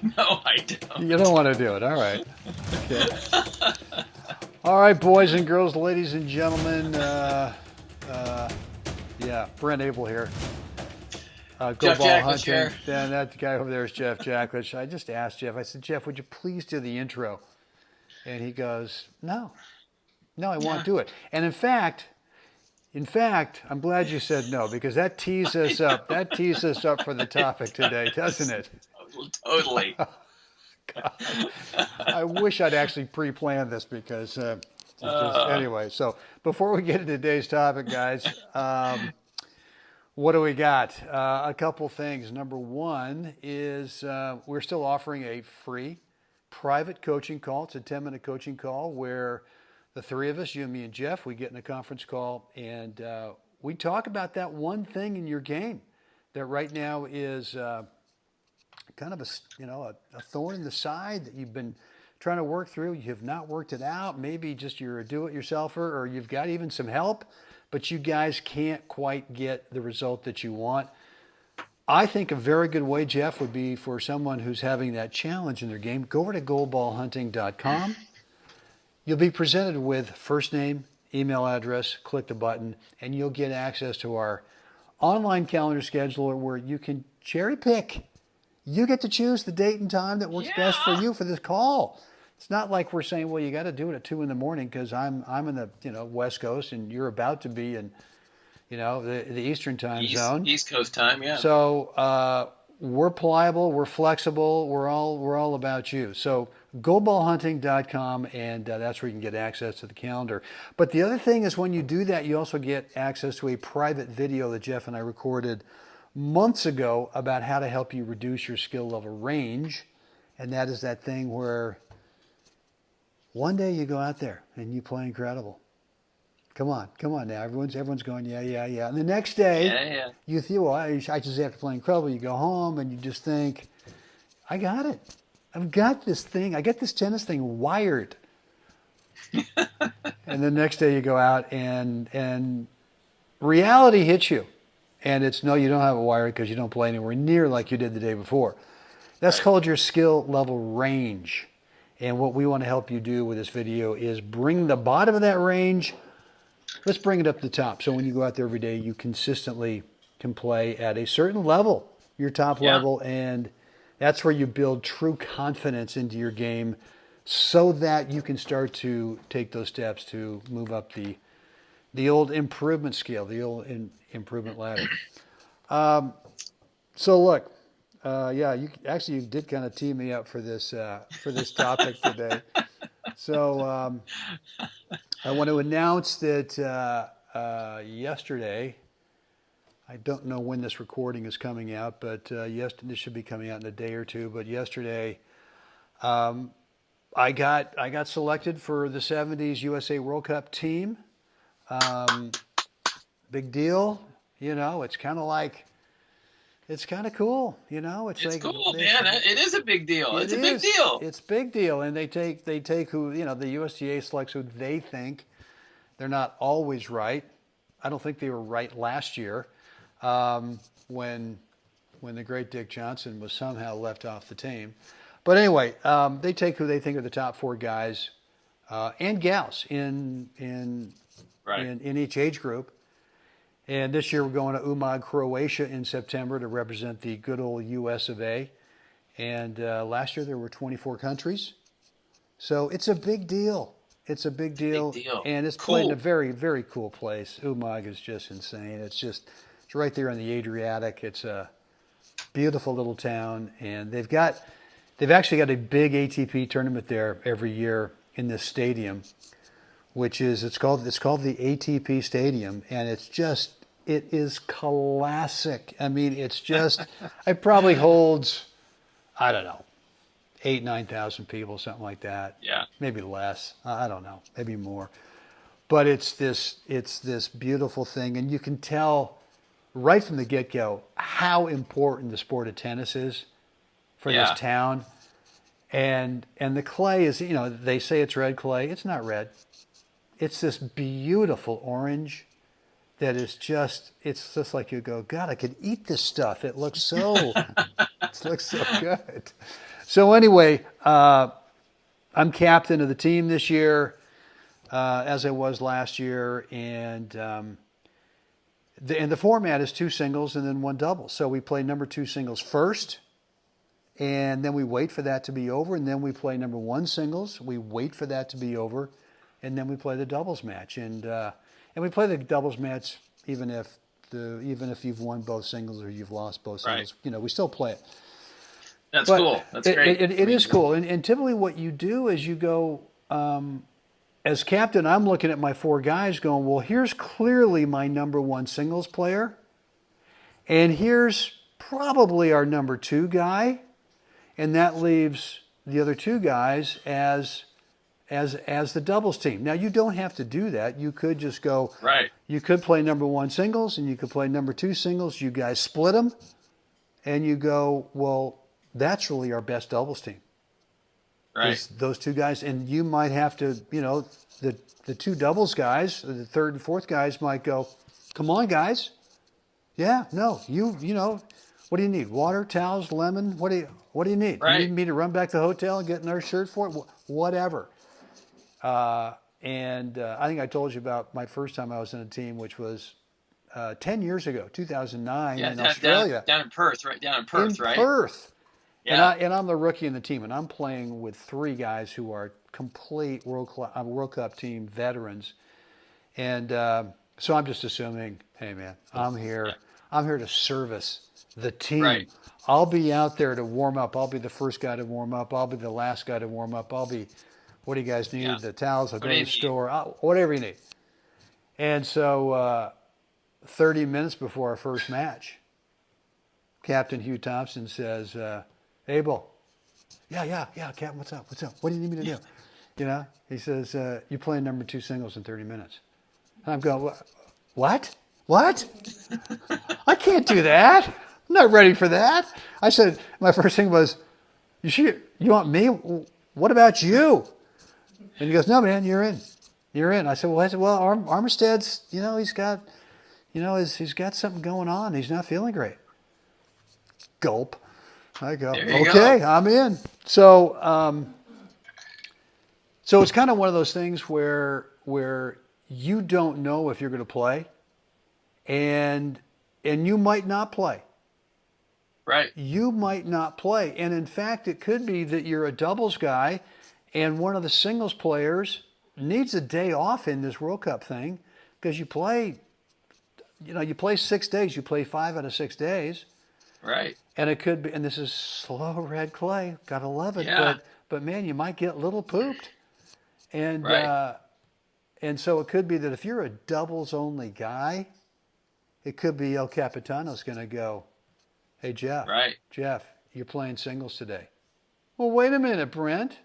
No, I don't. You don't want to do it. All right. Okay. All right, boys and girls, ladies and gentlemen. Uh, yeah, Brent Abel here. Go Jeff ball Jacklich hunting. here. Then that guy over there is Jeff Jacklich. I just asked Jeff. I said, Jeff, would you please do the intro? And he goes, no, I won't Yeah. do it. And in fact, I'm glad you said no because that tees us up. That tees us up for the topic today, doesn't it? Totally. God, I wish I'd actually pre-planned this because it's just anyway. So before we get into today's topic, guys, what do we got? A couple things. Number one is we're still offering a free private coaching call. It's a 10-minute coaching call where the three of us, you and me and Jeff, we get in a conference call and we talk about that one thing in your game that right now is kind of a thorn in the side that you've been trying to work through. You have not worked it out. Maybe just you're a do-it-yourselfer or you've got even some help, but you guys can't quite get the result that you want. I think a very good way, Jeff, would be for someone who's having that challenge in their game, go over to goalballhunting.com. You'll be presented with first name, email address, click the button, and you'll get access to our online calendar scheduler where you can cherry pick. You get to choose the date and time that works best for you for this call. It's not like we're saying, well, you got to do it at 2 a.m. because I'm in the West Coast and you're about to be in the Eastern time zone. East Coast time, yeah. So we're pliable, we're flexible, we're all about you. So goalballhunting.com, and that's where you can get access to the calendar. But the other thing is when you do that, you also get access to a private video that Jeff and I recorded months ago about how to help you reduce your skill level range. And that is that thing where one day you go out there and you play incredible. Come on now. Everyone's going, yeah. And the next day, you feel, well, I just have to play incredible. You go home and you just think, I got it. I've got this thing. I get this tennis thing wired. And the next day you go out and reality hits you. And it's, no, you don't have it wired because you don't play anywhere near like you did the day before. That's called your skill level range. And what we want to help you do with this video is bring the bottom of that range. Let's bring it up to the top. So when you go out there every day, you consistently can play at a certain level, your top level. And that's where you build true confidence into your game so that you can start to take those steps to move up the old improvement scale, the old improvement ladder. So look, you did kind of tee me up for this topic today. So I want to announce that yesterday, I don't know when this recording is coming out, but this should be coming out in a day or two. But yesterday, I got selected for the '70s USA World Cup team. Big deal, It's kind of like, it's kind of cool, It's like, cool, man. It is a big deal. It's a big deal. It's big deal, and they take who the USTA selects who they think. They're not always right. I don't think they were right last year. When the great Dick Johnson was somehow left off the team. But anyway, they take who they think are the top 4 guys and gals in each age group. And this year we're going to Umag, Croatia in September to represent the good old US of A. And last year there were 24 countries. So it's a big deal. It's a big deal. And it's played in a very, very cool place. Umag is just insane. It's right there on the Adriatic. It's a beautiful little town, and they've actually got a big ATP tournament there every year in this stadium, which is it's called the ATP Stadium, and it is classic. I mean, it probably holds, I don't know, 8,000-9,000 people, something like that. Yeah, maybe less. I don't know, maybe more. But it's this beautiful thing, and you can tell right from the get-go how important the sport of tennis is for this town. And the clay is, they say it's red clay. It's not red. It's this beautiful orange that is it's just like you go, God, I could eat this stuff. It looks so good. So anyway, I'm captain of the team this year, as I was last year, and the format is 2 singles and then 1 double. So we play number 2 singles first, and then we wait for that to be over, and then we play number 1 singles. We wait for that to be over, and then we play the doubles match, and we play the doubles match even if you've won both singles or you've lost both singles. Right. We still play it. That's But cool. That's great. It is cool. And typically what you do is you go, as captain, I'm looking at my 4 guys going, well, here's clearly my number 1 singles player. And here's probably our number 2 guy. And that leaves the other 2 guys as the doubles team. Now, you don't have to do that. You could just go, right. You could play number 1 singles and you could play number 2 singles. You guys split them. And you go, well, that's really our best doubles team. Right. Those 2 guys. And you might have to, the 2 doubles guys, the 3rd and 4th guys might go, come on, guys. Yeah, no, what do you need? Water, towels, lemon? What do you need? Right. You need me to run back to the hotel and get another shirt for it? Whatever. And I think I told you about my first time I was in a team, which was 10 years ago, 2009 in Australia. Down in Perth, right? Down in Perth, right? Perth. Yeah. And I'm the rookie in the team, and I'm playing with 3 guys who are complete World Cup team veterans. And so I'm just assuming, hey, man, I'm here. Yeah. I'm here to service the team. Right. I'll be out there to warm up. I'll be the first guy to warm up. I'll be the last guy to warm up. What do you guys need? Yeah. The towels. I'll go to the store. Whatever you need. And so 30 minutes before our first match, Captain Hugh Thompson says, Abel, yeah, Captain, what's up? What do you need me to do? He says, you're playing number 2 singles in 30 minutes. And I'm going, what? I can't do that. I'm not ready for that. I said, my first thing was, you want me? What about you? And he goes, no, man, you're in. I said, well, Armisted's, he's got, he's got something going on. He's not feeling great. Gulp. I go, okay, I'm in. So, so it's kind of one of those things where you don't know if you're going to play, and you might not play. Right. You might not play. And in fact, it could be that you're a doubles guy and one of the singles players needs a day off in this World Cup thing because you play 6 days. You play 5 out of 6 days. Right. And it could be, and this is slow red clay. Gotta love it. Yeah. But man, you might get a little pooped. And right. And so it could be that if you're a doubles only guy, it could be El Capitano's going to go, hey, Jeff. Right. Jeff, you're playing singles today. Well, wait a minute, Brent.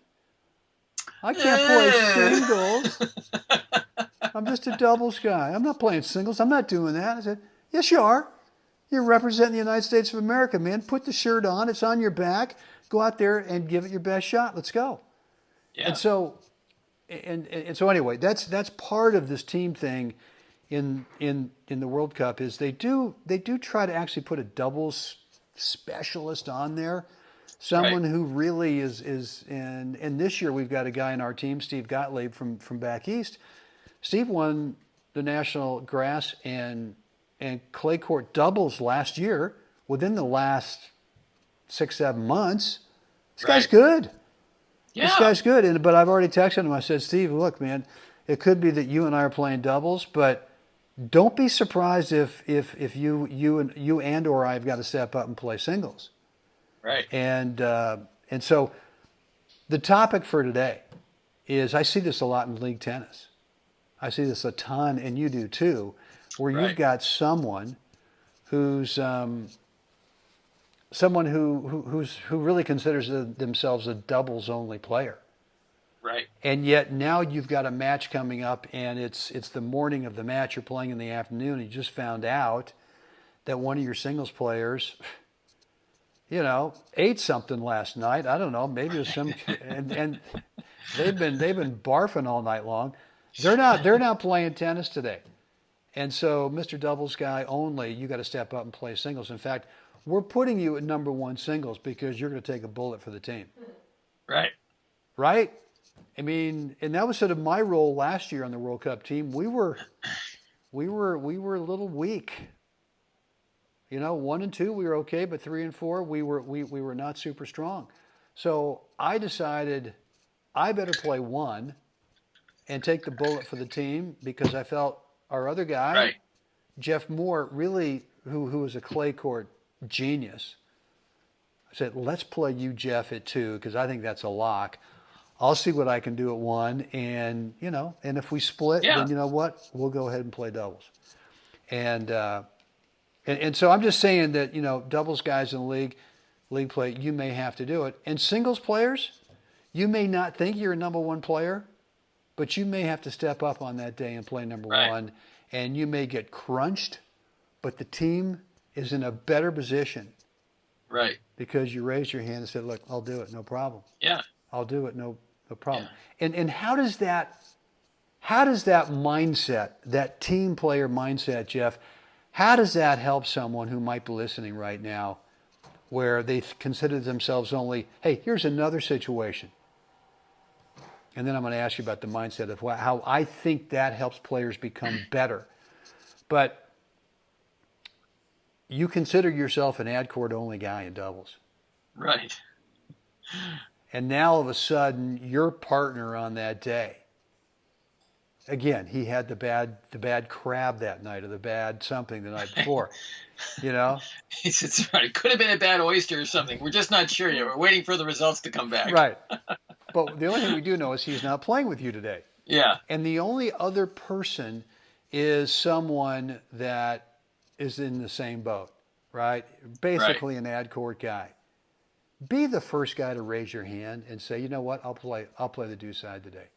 I can't play singles. I'm just a doubles guy. I'm not playing singles. I'm not doing that. I said, yes, you are. You're representing the United States of America, man. Put the shirt on. It's on your back. Go out there and give it your best shot. Let's go. Yeah. And so anyway, that's part of this team thing in the World Cup is they do try to actually put a doubles specialist on there, someone who really is and this year we've got a guy in our team, Steve Jacklich from back east. Steve won the national grass and clay court doubles last year within the last 6-7 months. This guy's good. Yeah. This guy's good. But I've already texted him. I said, Steve, look, man, it could be that you and I are playing doubles, but don't be surprised if you and or I have got to step up and play singles. Right. And so the topic for today is, I see this a lot in league tennis. I see this a ton, and you do too, where you've got someone who's someone who really considers themselves a doubles only player. Right. And yet now you've got a match coming up, and it's the morning of the match. You're playing in the afternoon, and you just found out that one of your singles players, ate something last night. I don't know, maybe it was some, and they've been barfing all night long. They're not playing tennis today, And so, Mr. Doubles guy only, you got to step up and play singles. In fact, we're putting you at number one singles because you're going to take a bullet for the team. Right. Right? I mean, and that was sort of my role last year on the World Cup team. We were a little weak. 1 and 2 we were okay, but 3 and 4 we were not super strong. So I decided I better play one and take the bullet for the team because I felt our other guy, right. Jeff Moore, really who was a clay court genius. I said, let's play you, Jeff, at 2 because I think that's a lock. I'll see what I can do at 1, and and if we split, then you know what, we'll go ahead and play doubles. And so I'm just saying that doubles guys in the league play, you may have to do it. And singles players, you may not think you're a number one player, but you may have to step up on that day and play number one, and you may get crunched, but the team is in a better position. Right. Because you raised your hand and said, look, I'll do it, no problem. Yeah. I'll do it, no problem. Yeah. And how does that mindset, that team player mindset, Jeff, how does that help someone who might be listening right now where they consider themselves only, hey, here's another situation. And then I'm going to ask you about the mindset of how I think that helps players become better. But you consider yourself an ad court only guy in doubles. Right. And now all of a sudden, your partner on that day, again, he had the bad crab that night or the bad something the night before, He said, right, it could have been a bad oyster or something. We're just not sure yet. We're waiting for the results to come back. Right. But the only thing we do know is he's not playing with you today. Yeah. And the only other person is someone that is in the same boat, right? Basically an ad court guy. Be the first guy to raise your hand and say, you know what, I'll play the do side today.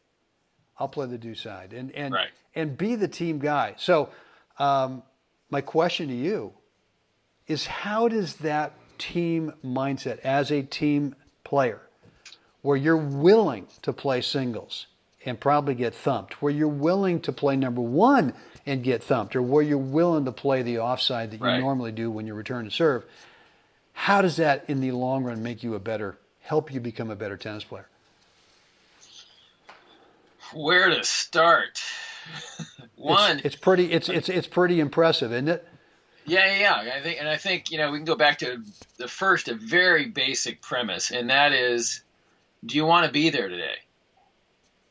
I'll play the do side and be the team guy. So my question to you is, how does that team mindset as a team player, where you're willing to play singles and probably get thumped, where you're willing to play number one and get thumped, or where you're willing to play the offside that you normally do when you return to serve, how does that in the long run help you become a better tennis player? Where to start? One, it's pretty impressive, isn't it? Yeah. I think we can go back to a very basic premise, and that is, do you want to be there today?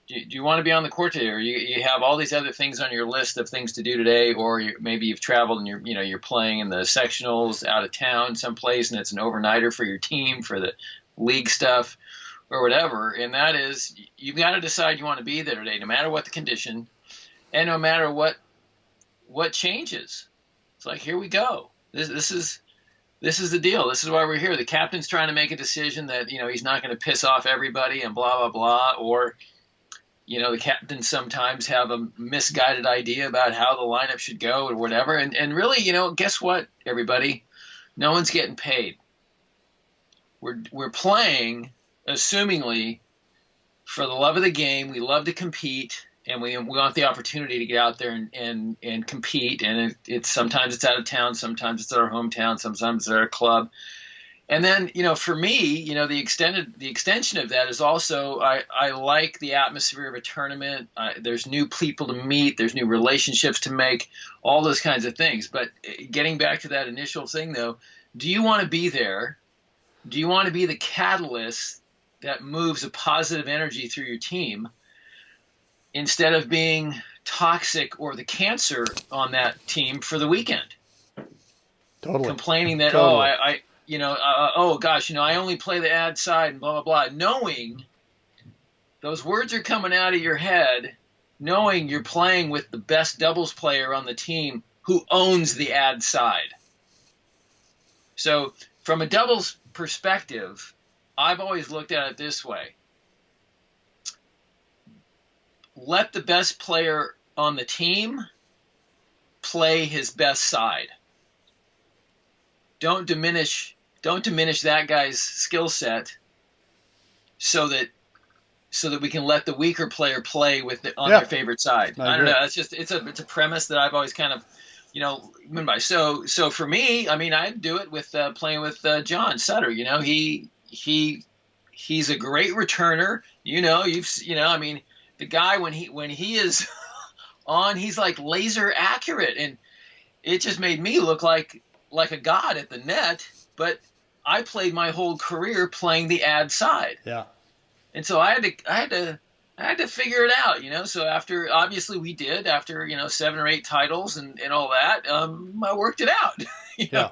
Do you want to be on the court today, or you have all these other things on your list of things to do today, or maybe you've traveled and you're playing in the sectionals out of town someplace, and it's an overnighter for your team for the league stuff or whatever. And that is, you've got to decide you want to be there today, no matter what the condition, and no matter what changes. It's like, here we go. This is the deal. This is why we're here. The captain's trying to make a decision that he's not going to piss off everybody and blah blah blah, or the captains sometimes have a misguided idea about how the lineup should go or whatever. And really, guess what, everybody? No one's getting paid. We're playing, assumingly, for the love of the game. We love to compete, and we want the opportunity to get out there and compete. And it's sometimes it's out of town, sometimes it's at our hometown, sometimes it's at our club. And then, for me, the extension of that is also, I like the atmosphere of a tournament. There's new people to meet. There's new relationships to make, all those kinds of things. But getting back to that initial thing, though, do you want to be there? Do you want to be the catalyst that moves a positive energy through your team instead of being toxic or the cancer on that team for the weekend? Totally. Complaining that, oh gosh, I only play the ad side and blah, blah, blah. Knowing those words are coming out of your head, knowing you're playing with the best doubles player on the team who owns the ad side. So from a doubles perspective, I've always looked at it this way. Let the best player on the team play his best side. Don't diminish that guy's skill set so that so that we can let the weaker player play on Yeah, their favorite side. I I don't agree. know. It's a premise that I've always kind of, went by. So for me, I mean, I'd do it with playing with John Sutter. He's a great returner. I mean, the guy when he is on, he's like laser accurate, and it just made me look like a god at the net. But I played my whole career playing the ad side. Yeah. And so I had to figure it out. So obviously we did after 7 or 8 titles and all that. I worked it out. Yeah.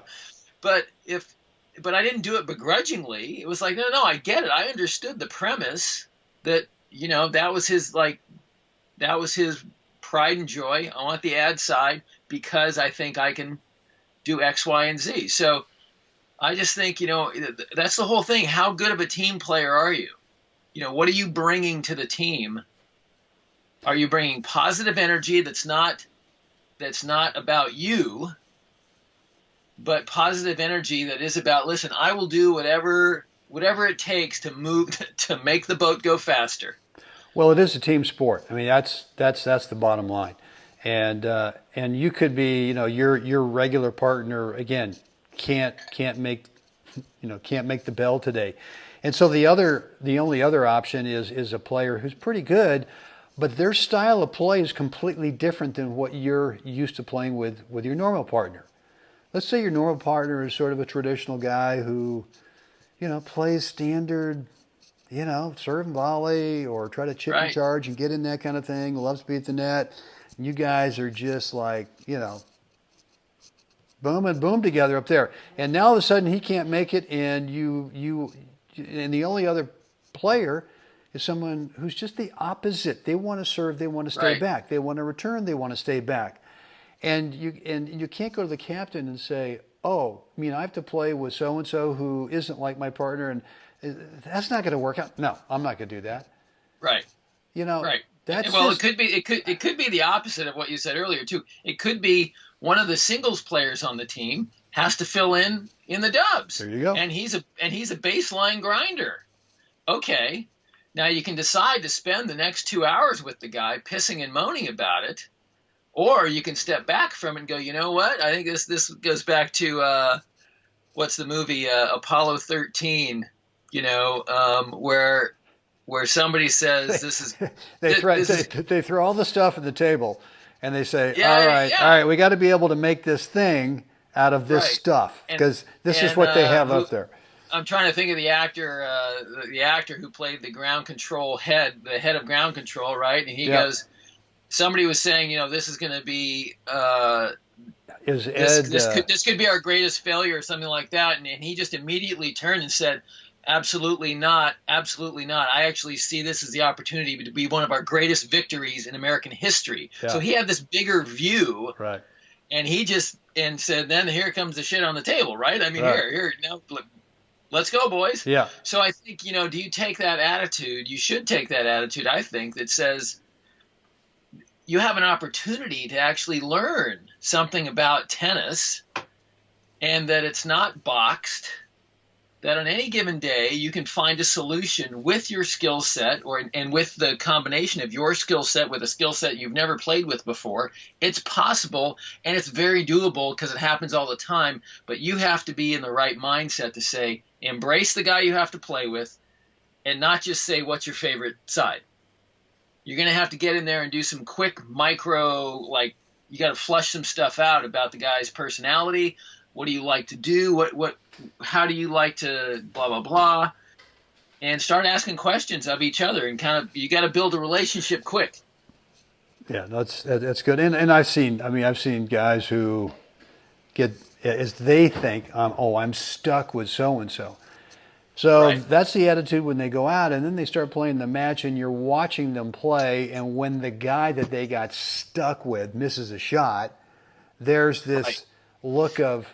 But I didn't do it begrudgingly. It was like, no, I get it. I understood the premise that that was his pride and joy. I want the ad side because I think I can do X, Y, and Z. So I just think that's the whole thing. How good of a team player are you? What are you bringing to the team? Are you bringing positive energy that's not about you, but positive energy that is about, listen, I will do whatever it takes to make the boat go faster. Well, it is a team sport. I mean, that's the bottom line. And you could be, your regular partner again can't make the bell today. And so the only other option is a player who's pretty good, but their style of play is completely different than what you're used to playing with your normal partner. Let's say your normal partner is sort of a traditional guy who, plays standard, serve and volley or try to chip and charge and get in that kind of thing, loves to be at the net. And you guys are just like, boom and boom together up there. And now all of a sudden he can't make it, and and the only other player is someone who's just the opposite. They want to serve, they want to stay back. They want to return, they want to stay back. And you can't go to the captain and say, oh, I have to play with so-and-so who isn't like my partner, and that's not going to work out. No, I'm not going to do that. Right. Right. It could be the opposite of what you said earlier too. It could be one of the singles players on the team has to fill in the dubs. There you go. And he's a baseline grinder. Okay. Now you can decide to spend the next 2 hours with the guy pissing and moaning about it, or you can step back from it and go, you know what? I think this goes back to what's the movie Apollo 13? Where somebody says this is they throw all the stuff at the table, and they say, all right, we got to be able to make this thing out of this stuff, because this is what they have up there. I'm trying to think of the actor who played the head of ground control, right? And he goes, somebody was saying, this is going to be this could be our greatest failure or something like that, and he just immediately turned and said, absolutely not, absolutely not. I actually see this as the opportunity to be one of our greatest victories in American history. Yeah. So he had this bigger view, right? And he just said, then here comes the shit on the table, right? I mean, here, let's go, boys. Yeah. So I think, do you take that attitude? You should take that attitude, I think, that says you have an opportunity to actually learn something about tennis, and that it's not boxed, that on any given day you can find a solution with your skill set and with the combination of your skill set with a skill set you've never played with before. It's possible, and it's very doable because it happens all the time, but you have to be in the right mindset to say, embrace the guy you have to play with, and not just say, what's your favorite side? You're going to have to get in there and do some quick micro, you got to flush some stuff out about the guy's personality. What do you like to do? How do you like to blah, blah, blah, and start asking questions of each other, and you got to build a relationship quick. Yeah, that's good. And I've seen guys who get, as they think, I'm stuck with so-and-so. So that's the attitude when they go out, and then they start playing the match, and you're watching them play, and when the guy that they got stuck with misses a shot, there's this look of,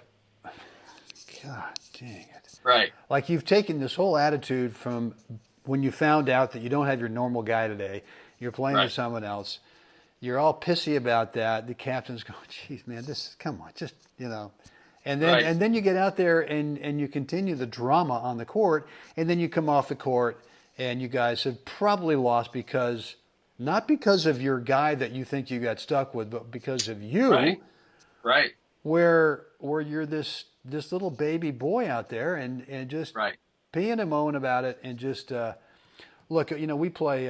God dang it. Right. Like you've taken this whole attitude from when you found out that you don't have your normal guy today, you're playing with someone else, you're all pissy about that. The captain's going, geez, man, come on, just, And then you get out there and you continue the drama on the court, and then you come off the court and you guys have probably lost because not because of your guy that you think you got stuck with, but because of you, right, where you're this little baby boy out there and just right, peeing and moaning about it and just look. We play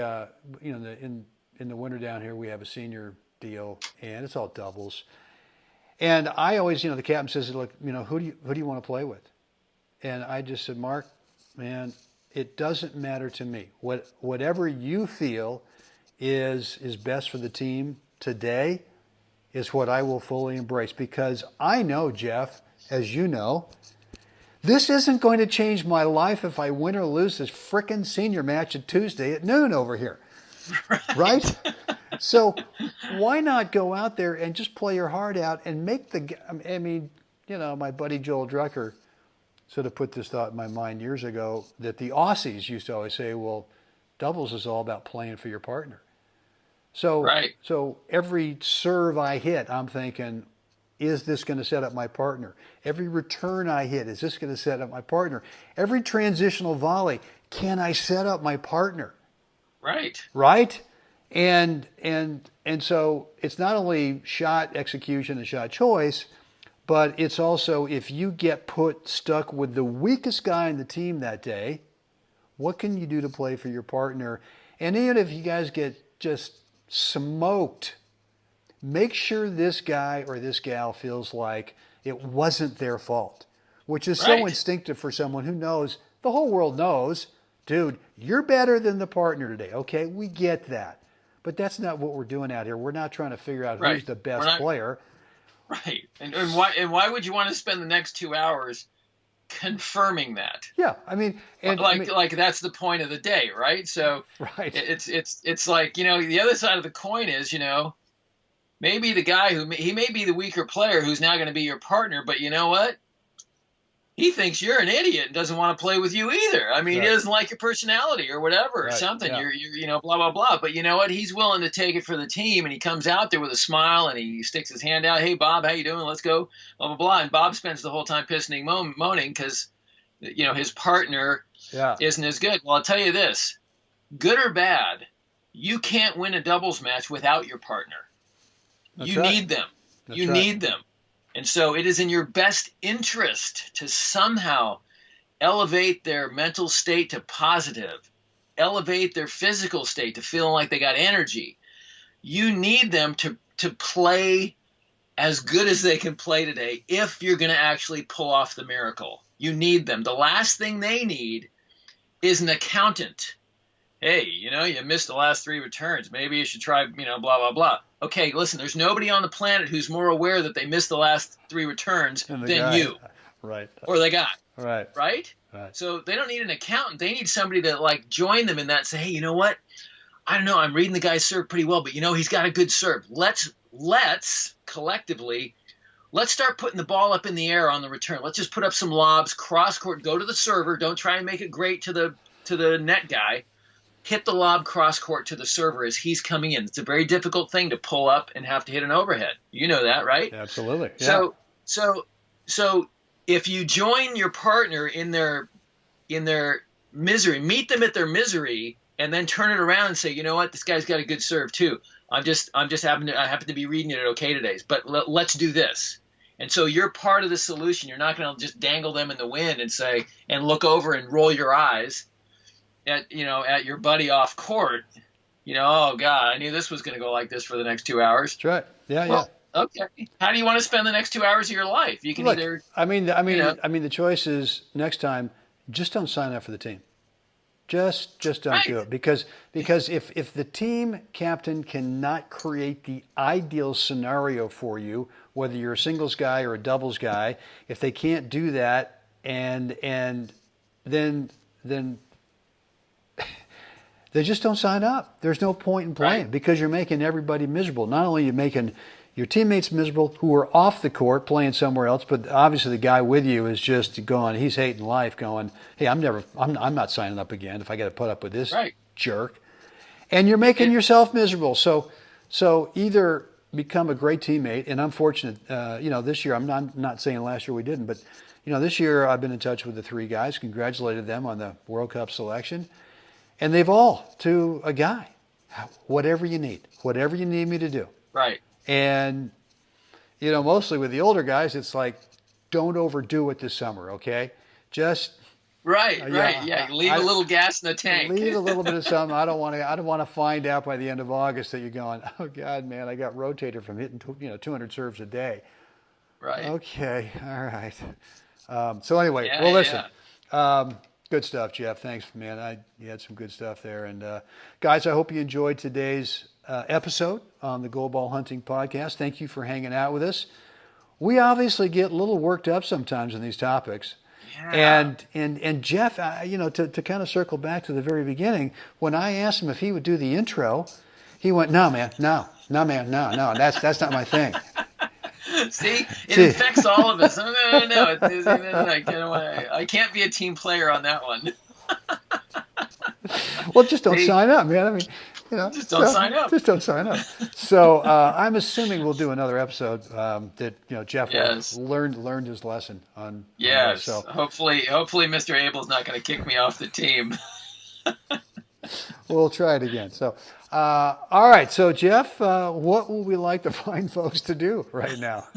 in the winter down here we have a senior deal and it's all doubles. And I always, the captain says, look, who do you want to play with? And I just said, Mark, man, it doesn't matter to me. Whatever you feel is best for the team today is what I will fully embrace. Because I know, Jeff, as you know, this isn't going to change my life if I win or lose this frickin' senior match at Tuesday at noon over here. Right? So why not go out there and just play your heart out and make my buddy Joel Drucker sort of put this thought in my mind years ago that the Aussies used to always say, well, doubles is all about playing for your partner. So every serve I hit, I'm thinking, is this going to set up my partner? Every return I hit, is this going to set up my partner? Every transitional volley, can I set up my partner? Right? And so it's not only shot execution and shot choice, but it's also if you get stuck with the weakest guy in the team that day, what can you do to play for your partner? And even if you guys get just smoked, make sure this guy or this gal feels like it wasn't their fault, which is so instinctive for someone who knows, the whole world knows, dude, you're better than the partner today. Okay, we get that. But that's not what we're doing out here. We're not trying to figure out who's the best player. Right. And why would you want to spend the next 2 hours confirming that? Yeah, like that's the point of the day, right? So it's like, the other side of the coin is, maybe the guy he may be the weaker player who's now going to be your partner, but you know what? He thinks you're an idiot and doesn't want to play with you either. He doesn't like your personality or whatever or something. Yeah. You're blah, blah, blah. But you know what? He's willing to take it for the team, and he comes out there with a smile, and he sticks his hand out. Hey, Bob, how you doing? Let's go, blah, blah, blah. And Bob spends the whole time pissing and moaning because, his partner isn't as good. Well, I'll tell you this. Good or bad, you can't win a doubles match without your partner. You need them. You need them. And so it is in your best interest to somehow elevate their mental state to positive, elevate their physical state to feeling like they got energy. You need them to play as good as they can play today if you're going to actually pull off the miracle. You need them. The last thing they need is an accountant. Hey, you missed the last 3 returns. Maybe you should try, blah, blah, blah. Okay, listen, there's nobody on the planet who's more aware that they missed the last 3 returns than you. Right. Or the guy. Right. Right? So they don't need an accountant. They need somebody to join them in that and say, hey, you know what? I don't know. I'm reading the guy's serve pretty well, but he's got a good serve. Let's collectively, let's start putting the ball up in the air on the return. Let's just put up some lobs, cross court, go to the server. Don't try and make it great to the net guy. Hit the lob cross court to the server as he's coming in. It's a very difficult thing to pull up and have to hit an overhead. You know that, right? Absolutely. Yeah. So if you join your partner in their misery, meet them at their misery, and then turn it around and say, you know what, this guy's got a good serve too. I happen to be reading it okay today, but let's do this. And so you're part of the solution. You're not going to just dangle them in the wind and look over and roll your eyes at your buddy off court, oh God, I knew this was going to go like this for the next 2 hours. That's right. Yeah. Okay. How do you want to spend the next 2 hours of your life? You can either. The choice is next time, just don't sign up for the team. Just don't do it because if the team captain cannot create the ideal scenario for you, whether you're a singles guy or a doubles guy, if they can't do that, and then they just don't sign up. There's no point in playing because you're making everybody miserable. Not only are you making your teammates miserable who are off the court playing somewhere else, but obviously the guy with you is just going, he's hating life going, hey, I'm not signing up again if I got to put up with this jerk. And you're making yourself miserable. So either become a great teammate, and I'm fortunate, this year, I'm not saying last year we didn't, but this year I've been in touch with the 3 guys, congratulated them on the World Cup selection. And they've all, to a guy, whatever you need me to do. Right. And, mostly with the older guys, it's like, don't overdo it this summer, okay? Just right. Yeah, leave a little gas in the tank. Leave a little bit of something. I don't want to find out by the end of August that you're going, oh God, man, I got rotated from hitting 200 serves a day. Right. Okay. All right. So anyway, well, listen. Yeah. Good stuff, Jeff. Thanks, man. You had some good stuff there. And guys, I hope you enjoyed today's episode on the Gold Ball Hunting Podcast. Thank you for hanging out with us. We obviously get a little worked up sometimes in these topics. Yeah. And Jeff, to kind of circle back to the very beginning, when I asked him if he would do the intro, he went, no, man, no, that's not my thing. See, it infects all of us. No, I can't be a team player on that one. Well, just don't sign up, man. I mean, just don't sign up. Just don't sign up. So I'm assuming we'll do another episode that Jeff learned his lesson on. Yes. On so hopefully, Mr. Abel's not going to kick me off the team. We'll try it again. So, all right. So, Jeff, what would we like the fine folks to do right now?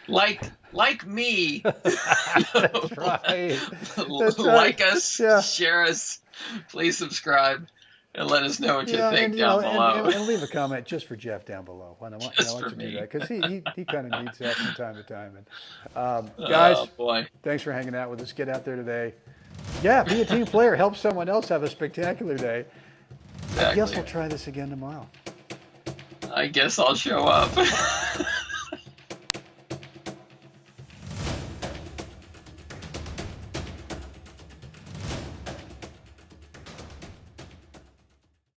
Like me. That's right. Like us, share us, please subscribe, and let us know what you think down below. And leave a comment just for Jeff down below. I want you to do that because he kind of needs that from time to time. And guys, thanks for hanging out with us. Get out there today. Yeah, be a team player. Help someone else have a spectacular day. Exactly. I guess we'll try this again tomorrow. I guess I'll show up.